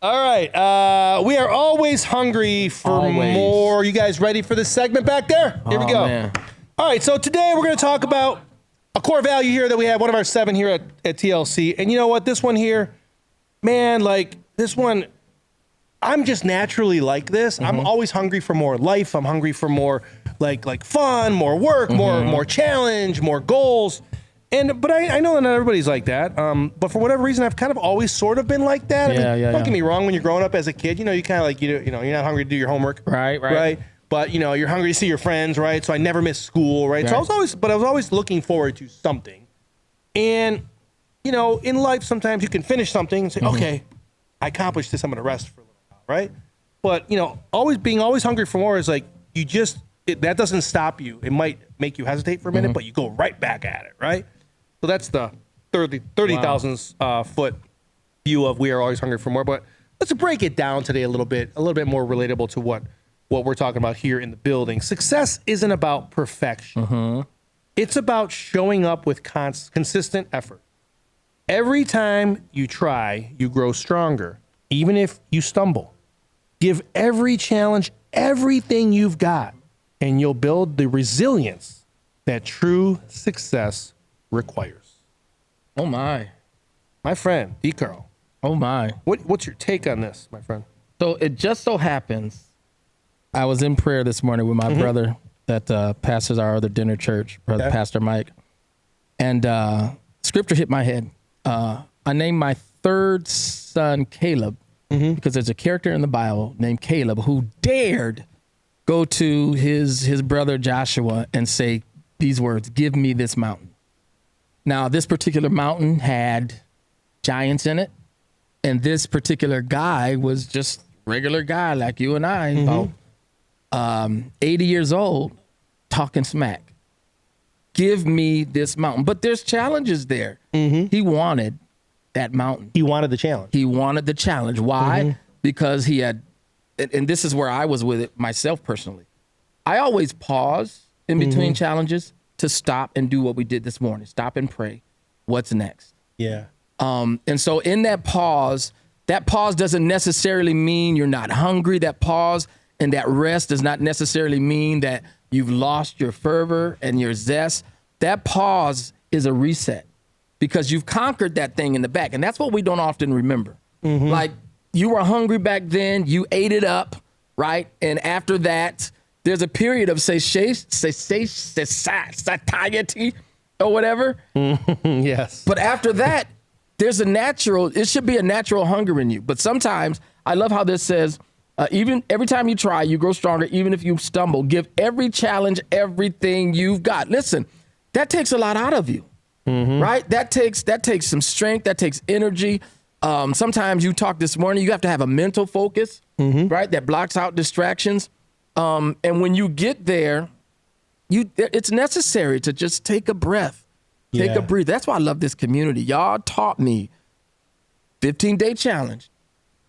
All right. We are always hungry for more. You guys ready for this segment back there? Here we go. Man. All right. So today we're going to talk about a core value here that we have, one of our 7 here at TLC. And you know what? This one here, man, like this one, I'm just naturally like this. Mm-hmm. I'm always hungry for more life. I'm hungry for more like fun, more work, more challenge, more goals. But I know that not everybody's like that. But for whatever reason, I've kind of always sort of been like that. Don't get me wrong. When you're growing up as a kid, you kind of like you're not hungry to do your homework, right. But you're hungry to see your friends, right? So I never missed school, right? So I was always looking forward to something. And in life, sometimes you can finish something and say, okay, I accomplished this. I'm going to rest for a little while, right? But always hungry for more is like that doesn't stop you. It might make you hesitate for a minute, but you go right back at it, right? So that's the 30,000 foot view of we are always hungry for more. But let's break it down today a little bit more relatable to what we're talking about here in the building. Success isn't about perfection. It's about showing up with consistent effort. Every time you try, you grow stronger, even if you stumble. Give every challenge everything you've got, and you'll build the resilience that true success requires. Oh my friend D. Carl. Oh my. What's your take on this, my friend? So it just so happens, I was in prayer this morning with my brother that pastors our other dinner church, brother Pastor Mike, and scripture hit my head. I named my 3rd son Caleb because there's a character in the Bible named Caleb who dared go to his brother Joshua and say these words, "Give me this mountain." Now, this particular mountain had giants in it, and this particular guy was just regular guy like you and I, about 80 years old, talking smack. Give me this mountain. But there's challenges there. He wanted that mountain. He wanted the challenge. He wanted the challenge. Why? Because he had, and this is where I was with it myself personally. I always pause in between challenges to stop and do what we did this morning. Stop and pray. What's next? Yeah. And so in that pause doesn't necessarily mean you're not hungry. That pause and that rest does not necessarily mean that you've lost your fervor and your zest. That pause is a reset because you've conquered that thing in the back. And that's what we don't often remember. Like you were hungry back then, you ate it up, right? And after that, there's a period of satiety or whatever. Yes. But after that, it should be a natural hunger in you. But sometimes, I love how this says, even every time you try, you grow stronger, even if you stumble. Give every challenge everything you've got. Listen, that takes a lot out of you, right? That takes some strength. That takes energy. Sometimes you talked this morning, you have to have a mental focus, right? That blocks out distractions. And when you get there, it's necessary to just take a breath, take a breathe. That's why I love this community. Y'all taught me 15-day challenge,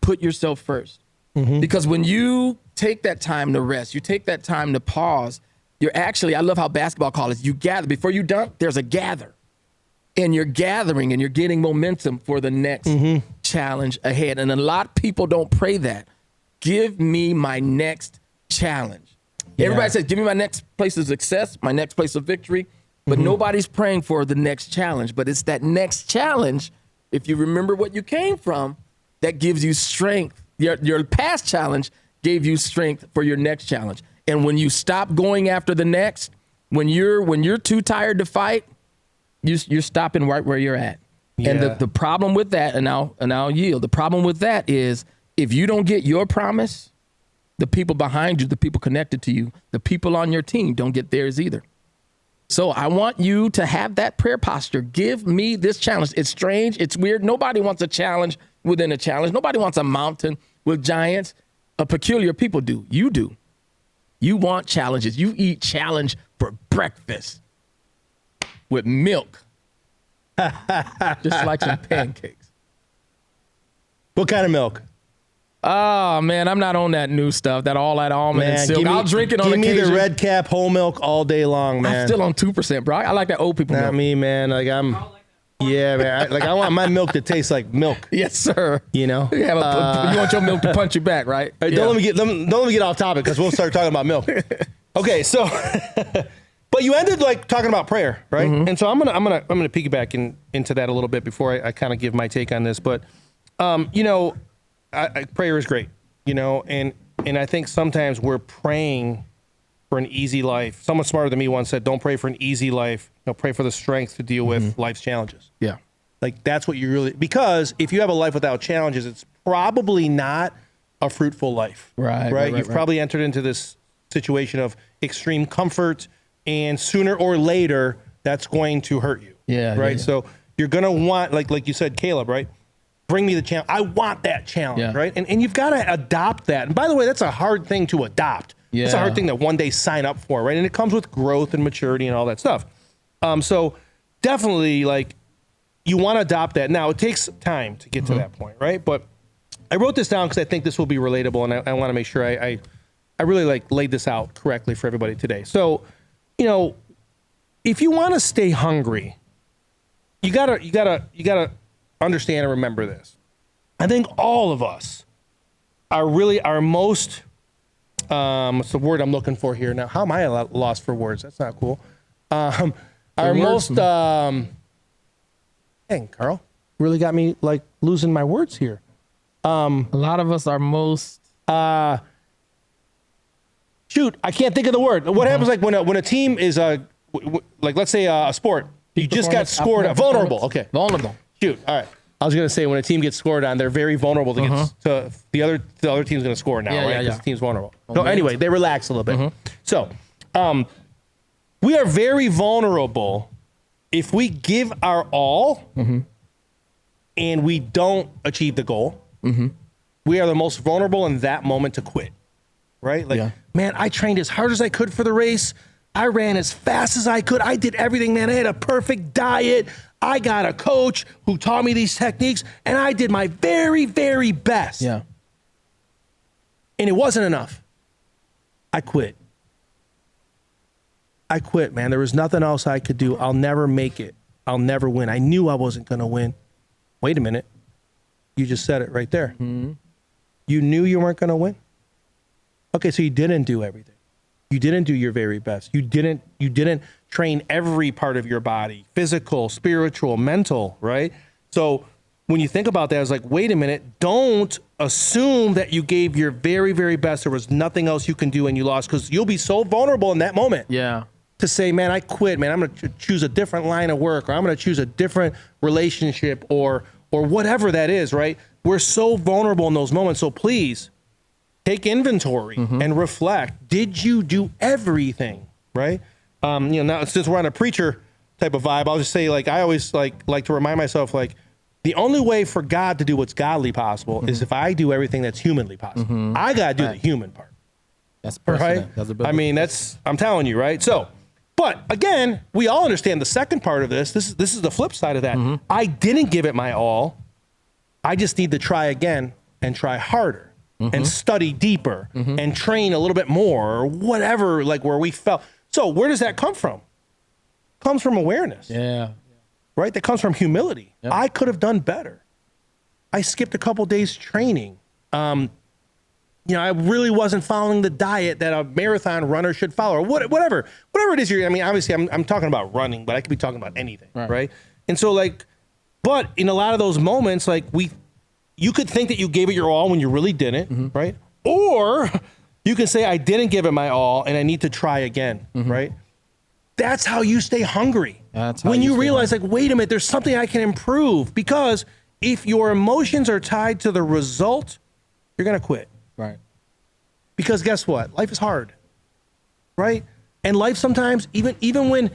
put yourself first. Because when you take that time to rest, you take that time to pause, I love how basketball calls it, you gather. Before you dunk, there's a gather. And you're gathering and you're getting momentum for the next challenge ahead. And a lot of people don't pray that. Give me my next challenge. Everybody says, give me my next place of success, my next place of victory. But nobody's praying for the next challenge. But it's that next challenge, if you remember what you came from, that gives you strength. Your past challenge gave you strength for your next challenge. And when you stop going after the next, when you're too tired to fight, you're stopping right where you're at. And the problem with that, and I'll yield, the problem with that is if you don't get your promise, the people behind you, the people connected to you, the people on your team don't get theirs either. So I want you to have that prayer posture. Give me this challenge. It's strange. It's weird. Nobody wants a challenge within a challenge. Nobody wants a mountain with giants. A peculiar people do. You do. You want challenges. You eat challenge for breakfast with milk. Just like some pancakes. What kind of milk? Oh, man, I'm not on that new stuff, that almond and silk. I'll drink it on occasion. Give me the red cap whole milk all day long, man. I'm still on 2%, bro. I like that old people milk. Not me, man. Yeah, man. I want my milk to taste like milk. Yes, sir. You know, you want your milk to punch you back, right? Don't let me get off topic because we'll start talking about milk. Okay, so, but you ended like talking about prayer, right? Mm-hmm. And so I'm gonna piggyback into that a little bit before I kind of give my take on this. But, you know, prayer is great, you know, and I think sometimes we're praying for an easy life. Someone smarter than me once said, "Don't pray for an easy life. You know, pray for the strength to deal with life's challenges." Yeah. Like that's what you really, because if you have a life without challenges, it's probably not a fruitful life. Right. You've probably entered into this situation of extreme comfort, and sooner or later, that's going to hurt you. Yeah. Right. Yeah. So you're going to want, like you said, Caleb, right? Bring me the challenge. I want that challenge. Right. And you've got to adopt that. And by the way, that's a hard thing to adopt. Yeah. It's a hard thing to one day sign up for. Right. And it comes with growth and maturity and all that stuff. So definitely, like, you want to adopt that. Now, it takes time to get to that point, right? But I wrote this down because I think this will be relatable, and I want to make sure I really like laid this out correctly for everybody today. So, you know, if you want to stay hungry, you gotta understand and remember this. I think all of us are really our most what's the word I'm looking for here now? How am I lost for words? That's not cool. Our most dang, Carl, really got me like losing my words here. A lot of us are most shoot, I can't think of the word. What happens like when a team is like, let's say a sport, you just got scored on. Vulnerable. Okay. Vulnerable. Shoot. All right. I was gonna say when a team gets scored on, they're very vulnerable to get to the other team's gonna score now, right? Because the team's vulnerable. So anyway, they relax a little bit. So we are very vulnerable if we give our all and we don't achieve the goal. We are the most vulnerable in that moment to quit, right? Like, man, I trained as hard as I could for the race. I ran as fast as I could. I did everything, man. I had a perfect diet. I got a coach who taught me these techniques, and I did my very, very best. Yeah. And it wasn't enough. I quit. I quit, man. There was nothing else I could do. I'll never make it. I'll never win. I knew I wasn't going to win. Wait a minute. You just said it right there. You knew you weren't going to win? Okay, so you didn't do everything. You didn't do your very best. You didn't train every part of your body, physical, spiritual, mental, right? So when you think about that, it's like, wait a minute, don't assume that you gave your very, very best. There was nothing else you can do and you lost, because you'll be so vulnerable in that moment. Yeah. To say, man, I quit, man, I'm going to choose a different line of work, or I'm going to choose a different relationship, or whatever that is, right? We're so vulnerable in those moments. So please take inventory and reflect. Did you do everything, right? You know, now since we're on a preacher type of vibe, I'll just say, like, I always like to remind myself, like, the only way for God to do what's godly possible is if I do everything that's humanly possible. I got to do the human part. That's personal. Right? I mean, I'm telling you, right? So, but again, we all understand the second part of this. This is the flip side of that. I didn't give it my all. I just need to try again and try harder and study deeper and train a little bit more, or whatever, like where we felt. So where does that come from? It comes from awareness. Yeah. Right? That comes from humility. Yep. I could have done better. I skipped a couple days training. You know, I really wasn't following the diet that a marathon runner should follow, or whatever it is. I mean, obviously I'm talking about running, but I could be talking about anything. Right? And so, like, but in a lot of those moments, like, you could think that you gave it your all when you really didn't, right? Or you can say, I didn't give it my all and I need to try again, right? That's how you stay hungry. When you realize, like, wait a minute, there's something I can improve. Because if your emotions are tied to the result, you're going to quit. Right. Because guess what? Life is hard, right? And life sometimes, even when,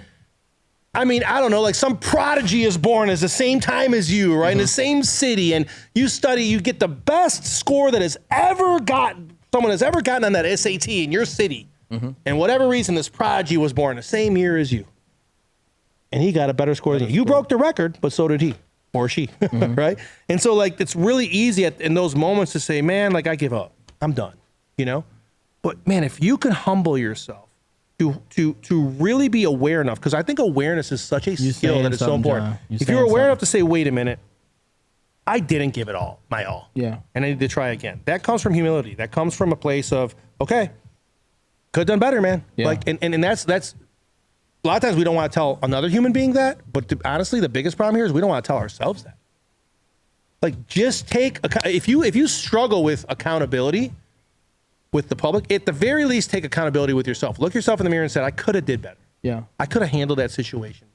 I mean, I don't know, like some prodigy is born at the same time as you, right? In the same city, and you study, you get the best score that someone has ever gotten on that SAT in your city. And whatever reason, this prodigy was born the same year as you. And he got a better score than you. You broke the record, but so did he or she, right? And so, like, it's really easy in those moments to say, man, like, I give up. I'm done, you know? But man, if you can humble yourself to really be aware enough, because I think awareness is such a skill that is so important. If you're aware enough to say, wait a minute, I didn't give it my all. Yeah. And I need to try again. That comes from humility. That comes from a place of, okay, could have done better, man. Yeah. Like, and that's a lot of times we don't want to tell another human being that, but honestly, the biggest problem here is we don't want to tell ourselves that. Like, just if you struggle with accountability with the public, at the very least, take accountability with yourself. Look yourself in the mirror and say, I could have did better. Yeah. I could have handled that situation.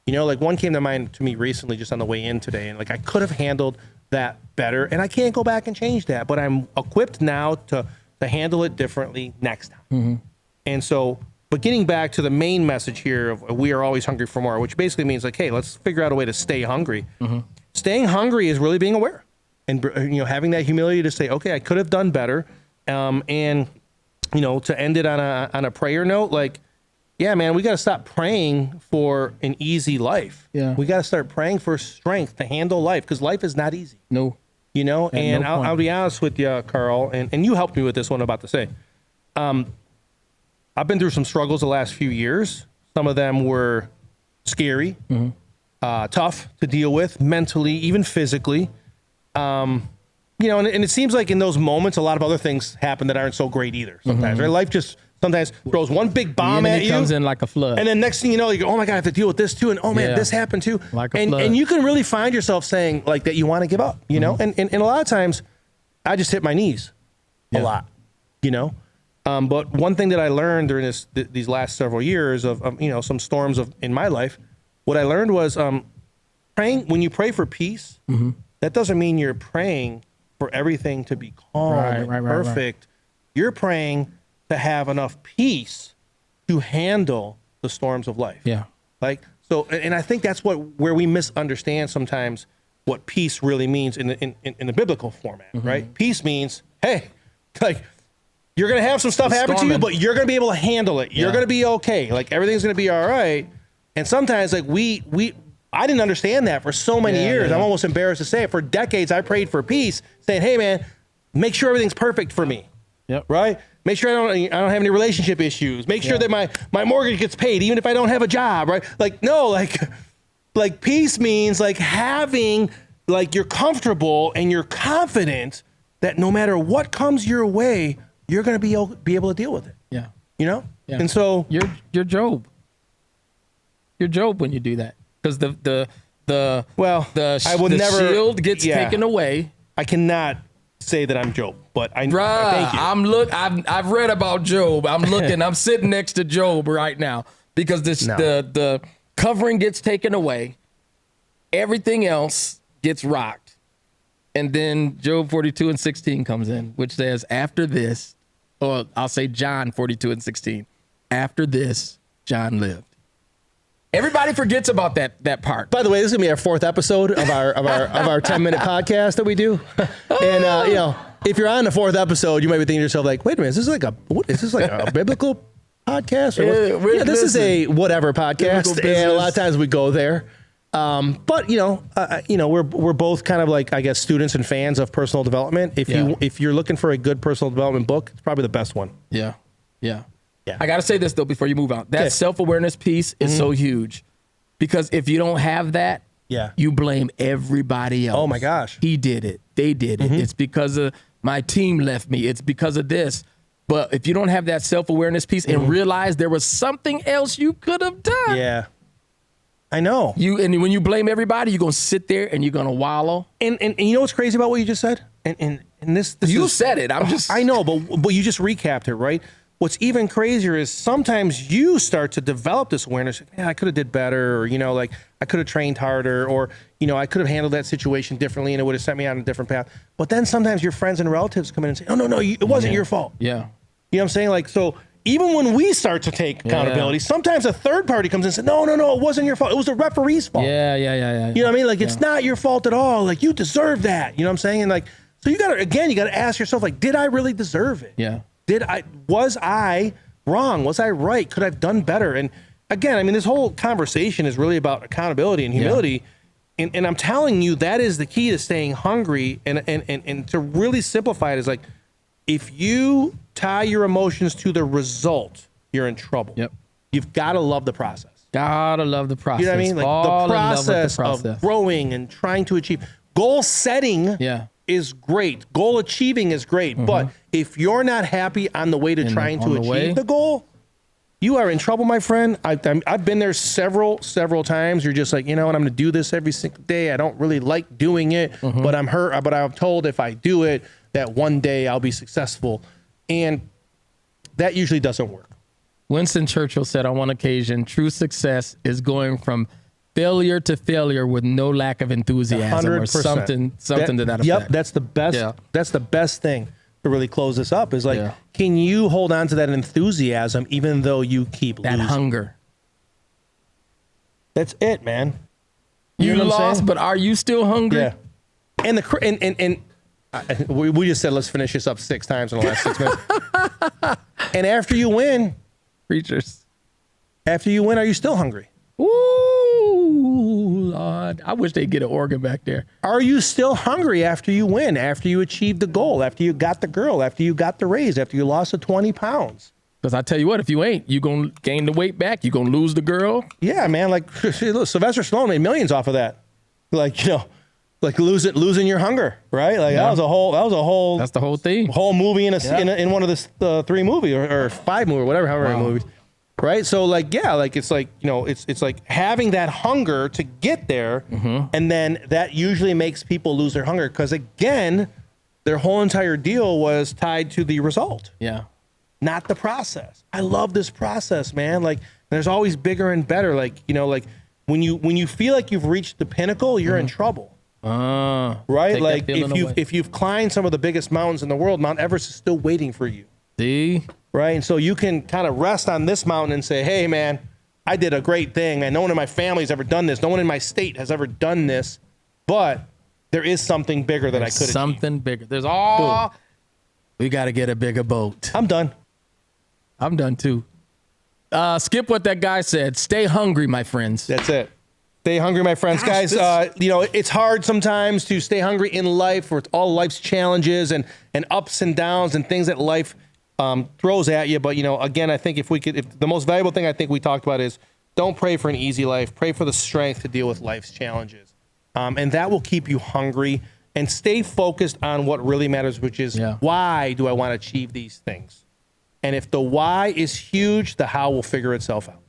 You know, like one came to mind to me recently just on the way in today, and like I could have handled that better, and I can't go back and change that, but I'm equipped now to handle it differently next time. Mm-hmm. And so, but getting back to the main message here of we are always hungry for more, which basically means like, hey, let's figure out a way to stay hungry. Mm-hmm. Staying hungry is really being aware and, you know, having that humility to say, okay, I could have done better. And, you know, to end it on a prayer note, like, yeah, man, we got to stop praying for an easy life. Yeah. We got to start praying for strength to handle life, because life is not easy. No. You know, and I'll be honest with you, Carl, and you helped me with this one I'm about to say. I've been through some struggles the last few years. Some of them were scary, tough to deal with mentally, even physically. You know, and it seems like in those moments, a lot of other things happen that aren't so great either sometimes, right? Life just sometimes throws one big bomb at you. It comes in like a flood. And then next thing you know, you go, oh my God, I have to deal with this too. And oh man, this happened too. Like a flood. And you can really find yourself saying like that you want to give up, you know? And a lot of times I just hit my knees a lot, you know? But one thing that I learned during these last several years of you know, some storms in my life, what I learned was praying, when you pray for peace, that doesn't mean you're praying for everything to be calm and perfect. You're praying to have enough peace to handle the storms of life. Yeah. Like, so, and I think that's where we misunderstand sometimes what peace really means in the biblical format, right? Peace means, hey, like, you're going to have some stuff happen to you, but you're going to be able to handle it. You're going to be okay. Like, everything's going to be all right. And sometimes, like, I didn't understand that for so many years. I'm almost embarrassed to say it. For decades, I prayed for peace, saying, hey, man, make sure everything's perfect for me. Yep. Right? Make sure I don't have any relationship issues. Make sure that my mortgage gets paid, even if I don't have a job, right? Like, no, like peace means like having, like, you're comfortable and you're confident that no matter what comes your way, you're going to be able to deal with it. Yeah. You know? Yeah. And so you're Job. You're Job when you do that. Because the shield gets taken away. I cannot say that I'm Job, but thank you. I've read about Job. I'm looking. I'm sitting next to Job right now because the covering gets taken away, everything else gets rocked, and then Job 42:16 comes in, which says, "After this," or I'll say John 42:16. After this, John lived. Everybody forgets about that part. By the way, this is gonna be our 4th episode of our 10-minute podcast that we do. And you know, if you're on the 4th episode, you might be thinking to yourself like, "Wait a minute, is this like a biblical podcast?" Or yeah, this is a whatever podcast, and a lot of times we go there. But you know, we're both kind of like, I guess, students and fans of personal development. If you're looking for a good personal development book, it's probably the best one. Yeah. I got to say this, though, before you move on. That self-awareness piece is so huge, because if you don't have that, you blame everybody else. Oh, my gosh. He did it. They did it. It's because of my team left me. It's because of this. But if you don't have that self-awareness piece and realize there was something else you could have done. Yeah. I know. And when you blame everybody, you're going to sit there and you're going to wallow. And you know what's crazy about what you just said? And this you said it. I know, but you just recapped it, right? What's even crazier is sometimes you start to develop this awareness. Man, I could have did better, or, you know, like I could have trained harder, or, you know, I could have handled that situation differently and it would have sent me on a different path. But then sometimes your friends and relatives come in and say, oh, no, it wasn't your fault. Yeah. You know what I'm saying? Like, so even when we start to take accountability, sometimes a third party comes in and says, no, it wasn't your fault. It was the referee's fault. Yeah. You know what I mean? Like, it's not your fault at all. Like, you deserve that. You know what I'm saying? And like, so you got to ask yourself, like, did I really deserve it? Yeah. Was I wrong? Was I right? Could I have done better? And again, I mean, this whole conversation is really about accountability and humility. Yeah. And I'm telling you, that is the key to staying hungry. And to really simplify it is like, if you tie your emotions to the result you're in trouble. Yep. You've got to love the process. Gotta love the process. You know what I mean? Like Fall the in love with process, the process of growing and trying to achieve. Goal setting is great. Goal achieving is great. But if you're not happy on the way to trying to achieve the goal, you are in trouble, my friend. I've been there several times. You're just like, you know what, I'm going to do this every single day. I don't really like doing it, but I'm hurt. But I'm told if I do it, that one day I'll be successful. And that usually doesn't work. Winston Churchill said on one occasion, true success is going from failure to failure with no lack of enthusiasm 100%. or something to that effect. Yep, that's the best. Yeah. That's the best thing to really close this up is like, can you hold on to that enthusiasm even though you keep that losing? hunger? That's it, man. You know what I'm lost, saying? but are you still hungry? Yeah. And we just said let's finish this up 6 times in the last 6 minutes. And after you win, Preachers. after you win, are you still hungry? Ooh, Lord. I wish they'd get an organ back there. Are you still hungry after you win, after you achieve the goal, after you got the girl, after you got the raise, after you lost the 20 pounds? Because I tell you what, if you ain't, you're going to gain the weight back. You're going to lose the girl. Yeah, man. Like look, Sylvester Stallone made millions off of that. Like, you know, like losing your hunger, right? Like that was a whole. That's the whole thing. Whole movie in one of the 3 movies or 5 movies or whatever, however many movies. Right. So like, yeah, like it's like, you know, it's like having that hunger to get there. And then that usually makes people lose their hunger. Because again, their whole entire deal was tied to the result. Yeah. Not the process. I love this process, man. Like there's always bigger and better. Like, you know, like when you feel like you've reached the pinnacle, you're in trouble. Right? Like if you've climbed some of the biggest mountains in the world, Mount Everest is still waiting for you. See? Right? And so you can kind of rest on this mountain and say, hey, man, I did a great thing. And no one in my family has ever done this. No one in my state has ever done this. But there is something bigger that I could achieve. Something bigger. There's we got to get a bigger boat. I'm done. I'm done too. Skip what that guy said. Stay hungry, my friends. That's it. Stay hungry, my friends. Guys, you know, it's hard sometimes to stay hungry in life with all life's challenges and ups and downs and things that life throws at you. But, you know, again, I think if the most valuable thing I think we talked about is don't pray for an easy life. Pray for the strength to deal with life's challenges. And that will keep you hungry and stay focused on what really matters, which is why do I want to achieve these things? And if the why is huge, the how will figure itself out.